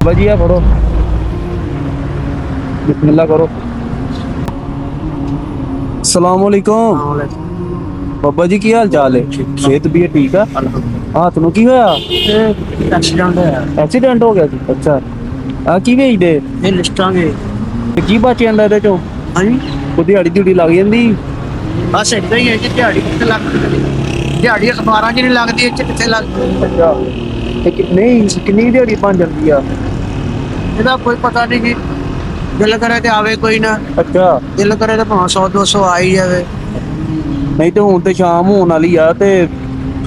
ਵਧੀਆ ਫੜੋ। ਬਿਸਮਿल्लाह करो। ਸਲਾਮ ਅਲੈਕੁਮ। ਬਾਬਾ ਜੀ ਕੀ ਹਾਲ ਚਾਲ ਹੈ? ਸਿਹਤ ਵੀ ਠੀਕ ਆ? ਹੱਥ ਨੂੰ ਕੀ ਹੋਇਆ? ਐਕਸੀਡੈਂਟ ਹੋਇਆ। ਐਕਸੀਡੈਂਟ ਹੋ ਗਿਆ ਸੀ? ਅੱਛਾ। ਆ ਕੀ ਵੇਚਦੇ? ਇਹ ਲਿਸਟਾਂ ਦੇ। ਤੇ ਕੀ ਬਚ ਜਾਂਦਾ ਇਹਦੇ ਚੋਂ? ਹਾਂਜੀ ਕੋਈ ਦਿਹਾੜੀ ਦਿਹੜੀ ਲੱਗ ਜਾਂਦੀ? ਬਸ ਏਦਾਂ ਹੀ ਹੈ ਜੀ, ਦਿਹਾੜੀ ਕਿੱਥੇ ਲੱਗਦੀ? ਦਿਹਾੜੀ ਅਖਬਾਰਾਂ 'ਚ ਨਹੀਂ ਲੱਗਦੀ, ਇਹ 'ਚ ਕਿੱਥੇ ਲੱਗਦੀ? ਅੱਛਾ। ਤੇ ਨਹੀਂ ਕਿੰਨੀ ਦਿਹਾੜੀ ਬਣ ਜਾਂਦੀ ਆ? ਇਹਦਾ ਕੋਈ ਪਤਾ ਨਹੀਂ ਜੀ, ਦਿਲ ਕਰੇ ਤੇ ਆਵੇ ਕੋਈ ਨਾ, ਅੱਛਾ। ਦਿਲ ਕਰੇ ਤੇ ਭਾਵੇਂ 100 200 ਆ ਹੀ ਜਾਵੇ। ਨਹੀਂ ਤੇ ਹੁਣ ਤੇ ਸ਼ਾਮ ਹੋਣ ਵਾਲੀ ਆ ਤੇ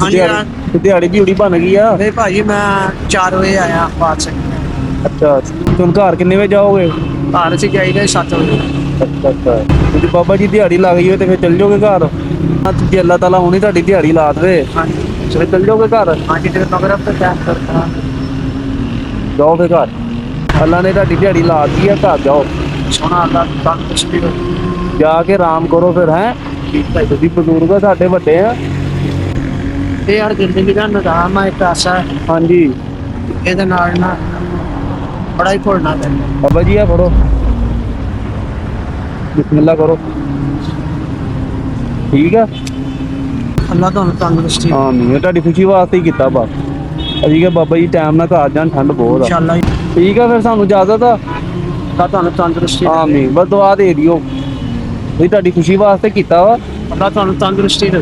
ਹਾਂਜੀ ਹਾਂ। ਦਿਹਾੜੀ ਦਿਹੜੀ ਬਣ ਗਈ ਆ? ਨਹੀਂ ਭਾਜੀ, ਮੈਂ 4 ਵਜੇ ਆਇਆ ਬਾਅਦ ਸੇ। ਅੱਛਾ। ਹੁਣ ਘਰ ਕਿੰਨੇ ਵਜੇ ਜਾਓਗੇ? ਘਰ 'ਚ ਜਾਈਦਾ 7 ਵਜੇ। ਅੱਛਾ ਅੱਛਾ। ਜੇ ਬਾਬਾ ਜੀ ਦਿਹਾੜੀ ਲੱਗ ਗਈ ਹੋਏ ਤੇ ਫਿਰ ਚੱਲ ਜਾਓਗੇ ਘਰ? ਜੇ ਅੱਲਾਹ ਤਾਲਾ ਹੁਣੀ ਤੁਹਾਡੀ ਦਿਹਾੜੀ ਲਾ ਦੇਵੇ ਹਾਂਜੀ ਫਿਰ ਚੱਲ ਜਾਓਗੇ ਘਰ? ਹਾਂਜੀ, ਤੇ ਮਗਰ ਆਪੇ ਟੈਕ ਕਰਤਾ। ਜਾਓ ਫਿਰ ਘਰ। ਅੱਲਾਹ ਨੇ ਤੁਹਾਡੀ ਦਿਹਾੜੀ ਲਾ ਦਿੱਤੀ ਆ, ਘਰ ਜਾਓ। ਸੋਹਣਾ ਅੱਲਾ ਤੰਦਰੁਸਤੀ ਦੇ। ਜਾ ਕੇ ਆਰਾਮ ਕਰੋ ਫਿਰ। ਹੈਂ, ਤੁਸੀਂ ਬਜ਼ੁਰਗ ਆ, ਸਾਡੇ ਵੱਡੇ ਆ। ਇਹ ਯਾਰ ਜ਼ਿੰਦਗੀ ਦਾ ਨਿਜ਼ਾਮ ਆ, ਇੱਕ ਆਸਾ ਹੈ, ਹਾਂਜੀ। ਇਹਦੇ ਨਾਲ ਨਾ ਬੜਾ ਹੀ ਘੁਲਣਾ ਪੈਂਦਾ। ਬਾਬਾ ਜੀ ਆ ਫੜੋ। ਬਿਸਮਿल्लाह ਕਰੋ। ਠੀਕ ਆ? ਅੱਲਾ ਤੁਹਾਨੂੰ ਤੰਦਰੁਸਤੀ ਦੇ। ਆਮੀਨ। ਤੁਹਾਡੀ ਖੁਸ਼ੀ ਵਾਸਤੇ ਹੀ ਕੀਤਾ ਬਸ। ਅਸੀਂ ਕਿਹਾ ਬਾਬਾ ਜੀ ਟਾਈਮ ਨਾਲ ਘਰ ਜਾਣ, ਠੰਡ ਬਹੁਤ ਆ। ਇਨਸ਼ਾਅੱਲਾ ਠੀਕ ਆ ਫਿਰ, ਸਾਨੂੰ ਇਜਾਜ਼ਤ ਆ। ਅੱਲਾ ਤੁਹਾਨੂੰ ਤੰਦਰੁਸਤੀ ਦੇ। ਆਮੀਨ। ਬਸ ਦੁਆ ਦੇ ਦਿਓ। ਅਸੀਂ ਤੁਹਾਡੀ ਖੁਸ਼ੀ ਵਾਸਤੇ ਕੀਤਾ ਵਾ। ਅੱਲਾ ਤੁਹਾਨੂੰ ਤੰਦਰੁਸਤੀ ਦੇ।